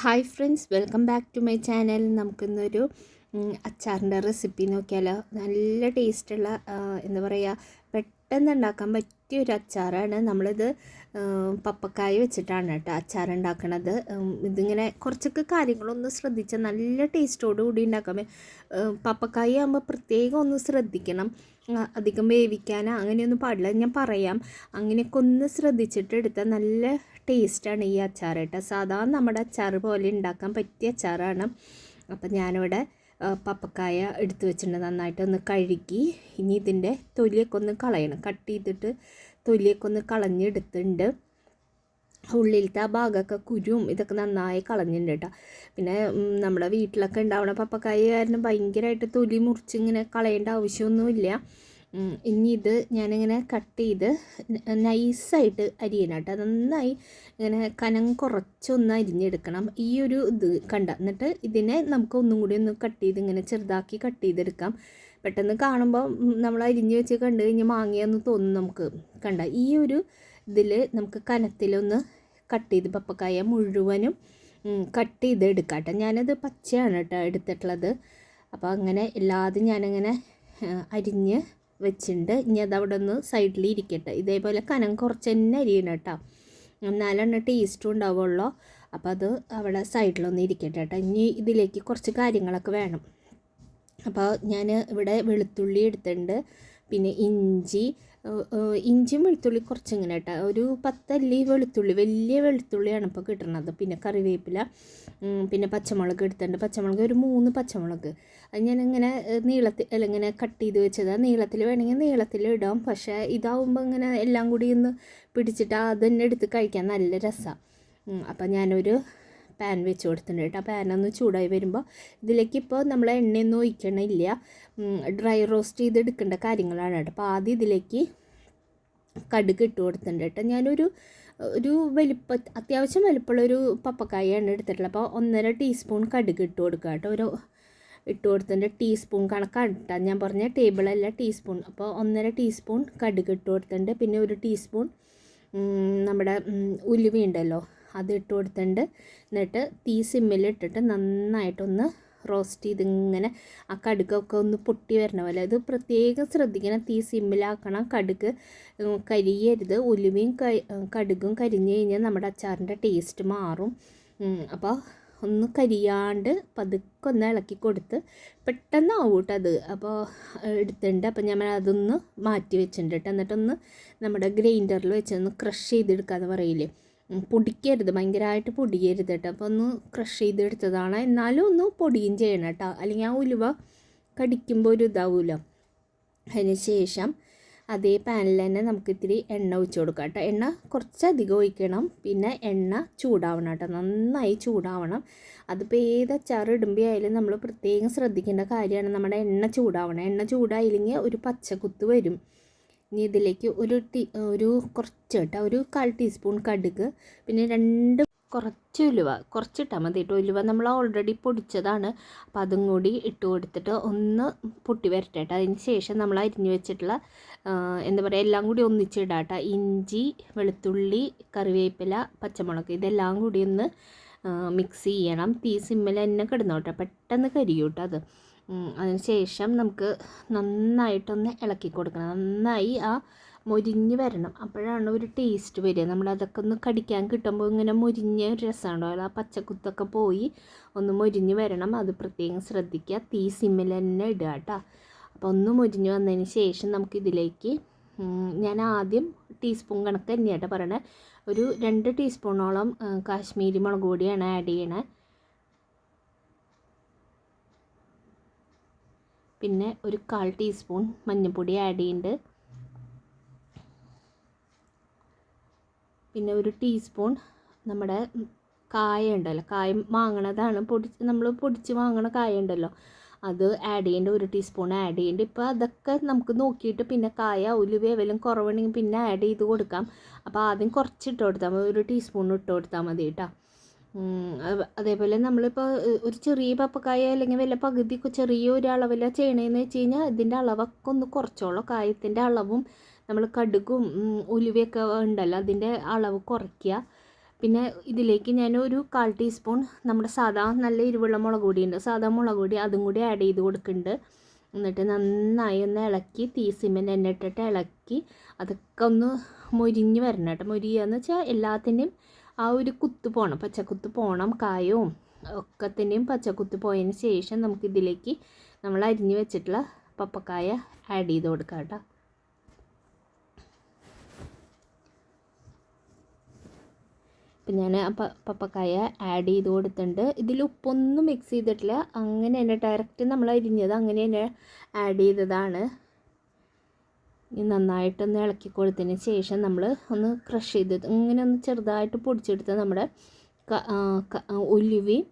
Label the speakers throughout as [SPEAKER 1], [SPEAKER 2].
[SPEAKER 1] Hi friends, welcome back to my channel. നമുക്കിന്നൊരു അച്ചാറിൻ്റെ recipe നോക്കിയാലോ. നല്ല ടേസ്റ്റുള്ള എന്താ പറയുക, പെട്ടെന്ന് ഉണ്ടാക്കാൻ പറ്റിയൊരു അച്ചാറാണ്. നമ്മളിത് പപ്പക്കായ വെച്ചിട്ടാണ് കേട്ടോ അച്ചാർ ഉണ്ടാക്കണത്. ഇതിങ്ങനെ കുറച്ചൊക്കെ കാര്യങ്ങളൊന്ന് ശ്രദ്ധിച്ചാൽ നല്ല ടേസ്റ്റോട് കൂടി ഉണ്ടാക്കാൻ പപ്പക്കായ ആകുമ്പോൾ പ്രത്യേകം ഒന്ന് ശ്രദ്ധിക്കണം. അധികം വേവിക്കാനോ അങ്ങനെയൊന്നും പാടില്ല. ഞാൻ പറയാം, അങ്ങനെയൊക്കെ ഒന്ന് ശ്രദ്ധിച്ചിട്ട് എടുത്താൽ നല്ല ടേസ്റ്റാണ് ഈ അച്ചാർ കേട്ടോ. സാധാരണ നമ്മുടെ അച്ചാർ പോലെ ഉണ്ടാക്കാൻ പറ്റിയ അച്ചാറാണ്. അപ്പം ഞാനിവിടെ പപ്പക്കായ എടുത്ത് വെച്ചിട്ടുണ്ട്. നന്നായിട്ടൊന്ന് കഴുകി, ഇനി ഇതിൻ്റെ തൊലിയൊക്കെ ഒന്ന് കളയണം. കട്ട് ചെയ്തിട്ട് തൊലിയൊക്കെ ഒന്ന് കളഞ്ഞെടുത്തിട്ടുണ്ട്. ഉള്ളിലത്തെ ആ ഭാഗമൊക്കെ കുരുവും ഇതൊക്കെ നന്നായി കളഞ്ഞിട്ടുണ്ട് കേട്ടോ. പിന്നെ നമ്മുടെ വീട്ടിലൊക്കെ ഉണ്ടാവണ പപ്പക്കായ കാരണം ഭയങ്കരമായിട്ട് തൊലി മുറിച്ചിങ്ങനെ കളയേണ്ട ആവശ്യമൊന്നുമില്ല. ഇനി ഇത് ഞാനിങ്ങനെ കട്ട് ചെയ്ത് നൈസായിട്ട് അരിയണം കേട്ടോ. നന്നായി ഇങ്ങനെ കനം കുറച്ചൊന്ന് അരിഞ്ഞെടുക്കണം. ഈ ഒരു ഇത് കണ്ട, എന്നിട്ട് ഇതിനെ നമുക്ക് ഒന്നും കൂടി ഒന്ന് കട്ട് ചെയ്ത് ഇങ്ങനെ ചെറുതാക്കി കട്ട് ചെയ്തെടുക്കാം. പെട്ടെന്ന് കാണുമ്പോൾ നമ്മൾ അരിഞ്ഞ് വെച്ച് കണ്ടു കഴിഞ്ഞാൽ മാങ്ങിയെന്ന് തോന്നും നമുക്ക്. കണ്ട, ഈ ഒരു ഇതിൽ നമുക്ക് കനത്തിലൊന്ന് കട്ട് ചെയ്ത് പപ്പക്കായ മുഴുവനും കട്ട് ചെയ്ത് എടുക്കാം കേട്ടോ. ഞാനത് പച്ചയാണ് കേട്ടോ എടുത്തിട്ടുള്ളത്. അപ്പോൾ അങ്ങനെ എല്ലാതും ഞാനങ്ങനെ അരിഞ്ഞ് വെച്ചിട്ടുണ്ട്. ഇനി അതവിടെ ഒന്ന് സൈഡിൽ ഇരിക്കട്ടെ. ഇതേപോലെ കനം കുറച്ച് തന്നെ അരിയണം കേട്ടോ, എന്നാലാണ് ടേസ്റ്റും ഉണ്ടാവുള്ളൂ. അപ്പോൾ അത് അവിടെ സൈഡിലൊന്ന് ഇരിക്കട്ടെ കേട്ടോ. ഇനി ഇതിലേക്ക് കുറച്ച് കാര്യങ്ങളൊക്കെ വേണം. അപ്പോൾ ഞാൻ ഇവിടെ വെളുത്തുള്ളി എടുത്തിട്ടുണ്ട്, പിന്നെ ഇഞ്ചിയും വെളുത്തുള്ളി കുറച്ചിങ്ങനെ കേട്ടോ. ഒരു 10 അല്ലി വെളുത്തുള്ളി, വലിയ വെളുത്തുള്ളിയാണ് ഇപ്പോൾ കിട്ടുന്നത്. പിന്നെ കറിവേപ്പില, പിന്നെ പച്ചമുളക് എടുത്തിട്ടുണ്ട്. പച്ചമുളക് ഒരു 3 പച്ചമുളക്. അത് ഞാനിങ്ങനെ നീളത്തിൽ ഇങ്ങനെ കട്ട് ചെയ്ത് വെച്ചതാണ്. നീളത്തിൽ വേണമെങ്കിൽ നീളത്തിൽ ഇടാം. പക്ഷേ ഇതാവുമ്പോൾ ഇങ്ങനെ എല്ലാം കൂടി ഒന്ന് പിടിച്ചിട്ട് അതന്നെ എടുത്ത് കഴിക്കാൻ നല്ല രസമാണ്. അപ്പം ഞാനൊരു പാൻ വെച്ച് കൊടുത്തിട്ടുണ്ട് കേട്ടോ. പാനൊന്ന് ചൂടായി വരുമ്പോൾ ഇതിലേക്ക് ഇപ്പോൾ നമ്മൾ എണ്ണയൊന്നും ഒഴിക്കണില്ല, ഡ്രൈ റോസ്റ്റ് ചെയ്തെടുക്കേണ്ട കാര്യങ്ങളാണ് കേട്ടോ. അപ്പോൾ ആദ്യം ഇതിലേക്ക് കടുക് ഇട്ട് കൊടുത്തിട്ടുണ്ട് കേട്ടോ. ഞാനൊരു അത്യാവശ്യം വലിപ്പമുള്ളൊരു പപ്പക്കായാണ് എടുത്തിട്ടുള്ളത്. അപ്പോൾ 1.5 ടീസ്പൂൺ കടുക് ഇട്ട് കൊടുക്കുക കേട്ടോ. ഇട്ട് കൊടുത്തിട്ടുണ്ട്. ടീസ്പൂൺ കണക്കാണ് കേട്ടോ ഞാൻ പറഞ്ഞ, ടേബിളല്ല ടീസ്പൂൺ. അപ്പോൾ 1.5 ടീസ്പൂൺ കടുക് ഇട്ട് കൊടുത്തിട്ടുണ്ട്. പിന്നെ 1 ടീസ്പൂൺ നമ്മുടെ ഉലുവ ഉണ്ടല്ലോ, അത് ഇട്ട് കൊടുത്തിട്ടുണ്ട്. എന്നിട്ട് തീ സിമ്മിലിട്ടിട്ട് നന്നായിട്ടൊന്ന് റോസ്റ്റ് ചെയ്ത് ഇങ്ങനെ ആ കടുകൊക്കെ ഒന്ന് പൊട്ടി വരണ പോലെ. അത് പ്രത്യേകം ശ്രദ്ധിക്കണം, തീ സിമ്മിലാക്കണം. കടുക് കരിയരുത്. ഉലുവയും കടുകും കരിഞ്ഞ് കഴിഞ്ഞാൽ നമ്മുടെ അച്ചാറിൻ്റെ ടേസ്റ്റ് മാറും. അപ്പോൾ ഒന്ന് കരിയാണ്ട് പതുക്കെ ഒന്ന് ഇളക്കി കൊടുത്ത് പെട്ടെന്നാവും കേട്ടോ അത്. അപ്പോൾ എടുത്തിട്ടുണ്ട്. അപ്പോൾ ഞാൻ അതൊന്ന് മാറ്റി വെച്ചിട്ടുണ്ട് കേട്ടോ. എന്നിട്ടൊന്ന് നമ്മുടെ ഗ്രൈൻഡറിൽ വെച്ചൊന്ന് ക്രഷ് ചെയ്തെടുക്കാമെന്ന് പറയില്ലേ, പൊടിക്കരുത്, ഭയങ്കരമായിട്ട് പൊടിയരുത് കേട്ടോ. അപ്പോൾ ഒന്ന് ക്രഷ് ചെയ്തെടുത്തതാണ്. എന്നാലും ഒന്ന് പൊടിയും ചെയ്യണം കേട്ടോ, അല്ലെങ്കിൽ ആ ഉലുവ കടിക്കുമ്പോൾ ഒരു ഇതാവുമല്ലോ. അതിന് ശേഷം അതേ പാനിൽ തന്നെ നമുക്ക് ഇത്തിരി എണ്ണ ഒഴിച്ച് കൊടുക്കാം കേട്ടോ. എണ്ണ കുറച്ചധികം ഒഴിക്കണം. പിന്നെ എണ്ണ ചൂടാവണം കേട്ടോ, നന്നായി ചൂടാവണം. അതിപ്പോൾ ഏത് അച്ചാർ ഇടുമ്പോൾ ആയാലും നമ്മൾ പ്രത്യേകം ശ്രദ്ധിക്കേണ്ട കാര്യമാണ് നമ്മുടെ എണ്ണ ചൂടാവണം. എണ്ണ ചൂടായില്ലെങ്കിൽ ഒരു പച്ചക്കുത്ത് വരും. ഇനി ഇതിലേക്ക് ഒരു കുറച്ച് കേട്ടോ, ഒരു 1/4 ടീസ്പൂൺ കടുക്, പിന്നെ കുറച്ച് ഉലുവ, കുറച്ചിട്ടാൽ മതി കേട്ടോ. ഉലുവ നമ്മൾ ഓൾറെഡി പൊടിച്ചതാണ്. അപ്പോൾ അതും കൂടി ഇട്ട് കൊടുത്തിട്ട് ഒന്ന് പൊട്ടി വരട്ടെ കേട്ടോ. അതിന് ശേഷം നമ്മൾ അരിഞ്ഞു വെച്ചിട്ടുള്ള എന്താ പറയുക, എല്ലാം കൂടി ഒന്നിച്ചിടാം കേട്ടോ. ഇഞ്ചി, വെളുത്തുള്ളി, കറിവേപ്പില, പച്ചമുളക്, ഇതെല്ലാം കൂടി ഒന്ന് മിക്സ് ചെയ്യണം. തീ സിമ്മിൽ തന്നെ കിടന്നോട്ടെ, പെട്ടെന്ന് കരിയും കേട്ടോ അത്. അതിന് ശേഷം നമുക്ക് നന്നായിട്ടൊന്ന് ഇളക്കി കൊടുക്കണം. നന്നായി ആ മൊരിഞ്ഞ് വരണം, അപ്പോഴാണ് ഒരു ടേസ്റ്റ് വരിക. നമ്മളതൊക്കെ ഒന്ന് കടിക്കാൻ കിട്ടുമ്പോൾ ഇങ്ങനെ മൊരിഞ്ഞ ഒരു രസമുണ്ടാവില്ല. ആ പച്ചക്കുത്തൊക്കെ പോയി ഒന്ന് മൊരിഞ്ഞ് വരണം, അത് പ്രത്യേകം ശ്രദ്ധിക്കുക. തീ സിമ്മിൽ തന്നെ ഇടുക കേട്ടോ. അപ്പോൾ ഒന്ന് മൊരിഞ്ഞ് വന്നതിന് ശേഷം നമുക്കിതിലേക്ക് ഞാൻ ആദ്യം ടീസ്പൂൺ കണക്ക് തന്നെയാട്ടോ പറയണേ, ഒരു 2 ടീസ്പൂണോളം കാശ്മീരി മുളക് പൊടിയാണ് ആഡ് ചെയ്യണേ. പിന്നെ ഒരു 1/4 ടീസ്പൂൺ മഞ്ഞൾപ്പൊടി ആഡ് ചെയ്യുന്നുണ്ട്. പിന്നെ 1 ടീസ്പൂൺ നമ്മുടെ കായ ഉണ്ടല്ലോ, കായം വാങ്ങണതാണ്, നമ്മൾ പൊടിച്ച് വാങ്ങണ കായ ഉണ്ടല്ലോ, അത് ആഡ് ചെയ്യേണ്ട. 1 ടീസ്പൂൺ ആഡ് ചെയ്യേണ്ട. ഇപ്പോൾ അതൊക്കെ നമുക്ക് നോക്കിയിട്ട് പിന്നെ കായ ഉലുവ ഏവലും കുറവുണ്ടെങ്കിൽ പിന്നെ ആഡ് ചെയ്ത് കൊടുക്കാം. അപ്പോൾ ആദ്യം കുറച്ചിട്ട് കൊടുത്താൽ മതി, 1 ടീസ്പൂൺ ഇട്ട് കൊടുത്താൽ മതി കേട്ടോ. അതേപോലെ നമ്മളിപ്പോൾ ഒരു ചെറിയ പപ്പക്കായ അല്ലെങ്കിൽ വല്ല പകുതി ചെറിയൊരു അളവിലാണ് ചെയ്യണതെന്ന് വെച്ച് കഴിഞ്ഞാൽ ഇതിൻ്റെ അളവൊക്കെ ഒന്ന് കുറച്ചോളൂ. കായത്തിൻ്റെ അളവും നമ്മൾ കടുകും ഉലുവയൊക്കെ ഉണ്ടല്ലോ അതിൻ്റെ അളവ് കുറയ്ക്കുക. പിന്നെ ഇതിലേക്ക് ഞാൻ ഒരു 1/4 ടീസ്പൂൺ നമ്മുടെ സാധാ നല്ല എരിവുള്ള മുളക് പൊടിയുണ്ട്, സാധാ മുളക് പൊടി, അതും കൂടി ആഡ് ചെയ്ത് കൊടുക്കുന്നുണ്ട്. എന്നിട്ട് നന്നായി ഒന്ന് ഇളക്കി തീ സിമ്മിൽ തന്നെ ഇട്ടിട്ട് ഇളക്കി അതൊക്കെ ഒന്ന് മൊരിഞ്ഞ് വരണം കേട്ടോ. മൊരിയുകയെന്ന് വെച്ചാൽ എല്ലാത്തിൻ്റെയും ആ ഒരു കുത്ത് പോകണം, പച്ചക്കുത്ത് പോകണം. കായവും ഒക്കത്തിൻ്റെയും പച്ചക്കുത്ത് പോയതിന് ശേഷം നമുക്കിതിലേക്ക് നമ്മൾ അരിഞ്ഞ് വെച്ചിട്ടുള്ള പപ്പക്കായ ആഡ് ചെയ്ത് കൊടുക്കാം കേട്ടോ. ഇപ്പം ഞാൻ പപ്പക്കായ ആഡ് ചെയ്ത് കൊടുത്തിട്ടുണ്ട്. ഇതിൽ ഉപ്പൊന്നും മിക്സ് ചെയ്തിട്ടില്ല, അങ്ങനെ തന്നെ ഡയറക്റ്റ് നമ്മൾ അരിഞ്ഞത് അങ്ങനെ തന്നെ ആഡ് ചെയ്തതാണ്. നന്നായിട്ടൊന്ന് ഇളക്കി കൊടുത്തതിന് ശേഷം നമ്മൾ ഒന്ന് ക്രഷ് ചെയ്ത് ഇങ്ങനെ ഒന്ന് ചെറുതായിട്ട് പൊടിച്ചെടുത്ത് നമ്മുടെ ഉലുവയും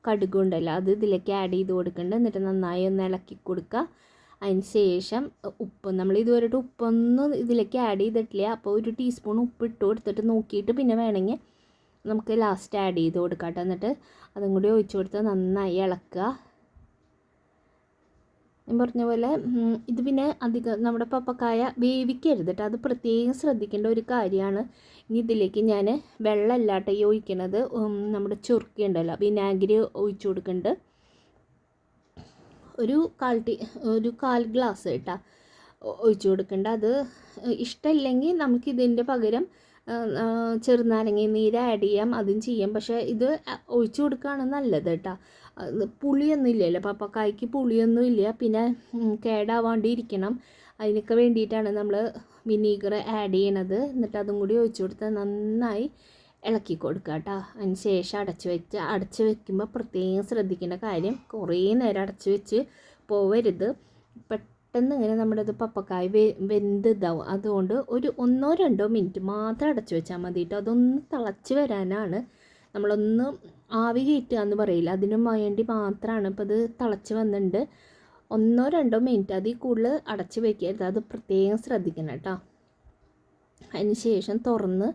[SPEAKER 1] കടുകും ഉണ്ടല്ലോ അത് ഇതിലേക്ക് ആഡ് ചെയ്ത് കൊടുക്കുന്നുണ്ട്. എന്നിട്ട് നന്നായി ഒന്ന് ഇളക്കി കൊടുക്കുക. അതിന് ശേഷം ഉപ്പ്, നമ്മൾ ഇതുവരെയായിട്ട് ഉപ്പൊന്നും ഇതിലേക്ക് ആഡ് ചെയ്തിട്ടില്ല. അപ്പോൾ 1 ടീസ്പൂൺ ഉപ്പ് ഇട്ട് കൊടുത്തിട്ട് നോക്കിയിട്ട് പിന്നെ വേണമെങ്കിൽ നമുക്ക് ലാസ്റ്റ് ആഡ് ചെയ്ത് കൊടുക്കാം കേട്ടോ. എന്നിട്ട് അതും കൂടി ഒഴിച്ച് കൊടുത്ത് നന്നായി ഇളക്കുക. ഞാൻ പറഞ്ഞ പോലെ ഇത് പിന്നെ അധികം നമ്മുടെ പപ്പക്കായ വേവിക്കരുത് കേട്ടോ, അത് പ്രത്യേകം ശ്രദ്ധിക്കേണ്ട ഒരു കാര്യമാണ്. ഇനി ഇതിലേക്ക് ഞാൻ വെള്ളമല്ലാട്ടോ ഈ ഒഴിക്കണത്, നമ്മുടെ ചുരുക്കി ഉണ്ടല്ലോ വിനാഗിരി ഒഴിച്ച് കൊടുക്കുന്നുണ്ട്. ഒരു 1/4 ഗ്ലാസ് കേട്ടോ ഒഴിച്ച് കൊടുക്കുന്നുണ്ട്. അത് ഇഷ്ടമില്ലെങ്കിൽ നമുക്കിതിൻ്റെ പകരം ചെറുനാരങ്ങ നീര് ആഡ് ചെയ്യാം, അതും ചെയ്യാം. പക്ഷേ ഇത് ഒഴിച്ചു കൊടുക്കുകയാണ് നല്ലത് കേട്ടോ. പുളിയൊന്നും ഇല്ലല്ലോ, പപ്പക്കായ്ക്ക് പുളിയൊന്നും ഇല്ല. പിന്നെ കേടാവാണ്ടിരിക്കണം, അതിനൊക്കെ വേണ്ടിയിട്ടാണ് നമ്മൾ വിനീഗർ ആഡ് ചെയ്യണത്. എന്നിട്ട് അതും കൂടി ഒഴിച്ചു കൊടുത്ത് നന്നായി ഇളക്കി കൊടുക്കുക കേട്ടോ. അതിന് ശേഷം അടച്ച് വെക്കുമ്പോൾ പ്രത്യേകം ശ്രദ്ധിക്കേണ്ട കാര്യം, കുറേ നേരം അടച്ച് വെച്ച് പോവരുത്. പെട്ടെന്ന് ഇങ്ങനെ നമ്മുടെ ഇത് പപ്പക്കായ വെന്ത് ഇതാവും. അതുകൊണ്ട് ഒരു 1-2 മിനിറ്റ് മാത്രം അടച്ചു വെച്ചാൽ മതി കേട്ടോ. അതൊന്ന് തിളച്ച് വരാനാണ്, നമ്മളൊന്ന് ആവി കയറ്റുക എന്ന് പറയില്ല, അതിനു വേണ്ടി മാത്രമാണ്. ഇപ്പോൾ ഇത് തിളച്ച് വന്നിട്ടുണ്ട്. 1-2 മിനിറ്റ് അതിൽ കൂടുതൽ അടച്ച് വയ്ക്കരുത്, അത് പ്രത്യേകം ശ്രദ്ധിക്കണം കേട്ടോ. അതിന് ശേഷം തുറന്ന്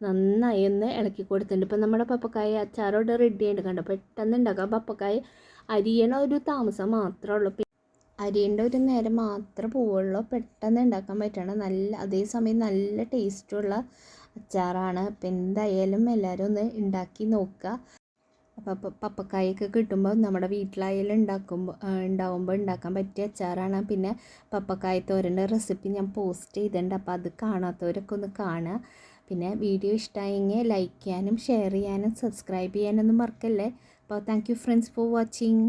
[SPEAKER 1] നന്നായി ഒന്ന് ഇളക്കി കൊടുത്തിട്ടുണ്ട്. ഇപ്പം നമ്മുടെ പപ്പക്കായ അച്ചാറോടെ റെഡി ആയിട്ട് കണ്ടോ, പെട്ടെന്ന് ഉണ്ടാക്കാം. പപ്പക്കായ അരിയണ ഒരു താമസം മാത്രമേ ഉള്ളൂ, അരിയേണ്ട ഒരു നേരം മാത്രമേ പോവുള്ളൂ. പെട്ടെന്ന് ഉണ്ടാക്കാൻ പറ്റണം, അതേസമയം നല്ല ടേസ്റ്റുള്ള അച്ചാറാണ്. അപ്പം എന്തായാലും എല്ലാവരും ഒന്ന് ഉണ്ടാക്കി നോക്കുക. അപ്പോൾ പപ്പക്കായൊക്കെ കിട്ടുമ്പോൾ നമ്മുടെ വീട്ടിലായാലും ഉണ്ടാവുമ്പോൾ ഉണ്ടാക്കാൻ പറ്റിയ അച്ചാറാണ്. പിന്നെ പപ്പക്കായ തോരൻ്റെ റെസിപ്പി ഞാൻ പോസ്റ്റ് ചെയ്തിട്ടുണ്ട്, അപ്പോൾ അത് കാണാത്തവരൊക്കെ ഒന്ന് കാണുക. പിന്നെ വീഡിയോ ഇഷ്ടമായെങ്കിൽ ലൈക്ക് ചെയ്യാനും ഷെയർ ചെയ്യാനും സബ്സ്ക്രൈബ് ചെയ്യാനൊന്നും മറക്കല്ലേ. അപ്പോൾ thank you friends for watching.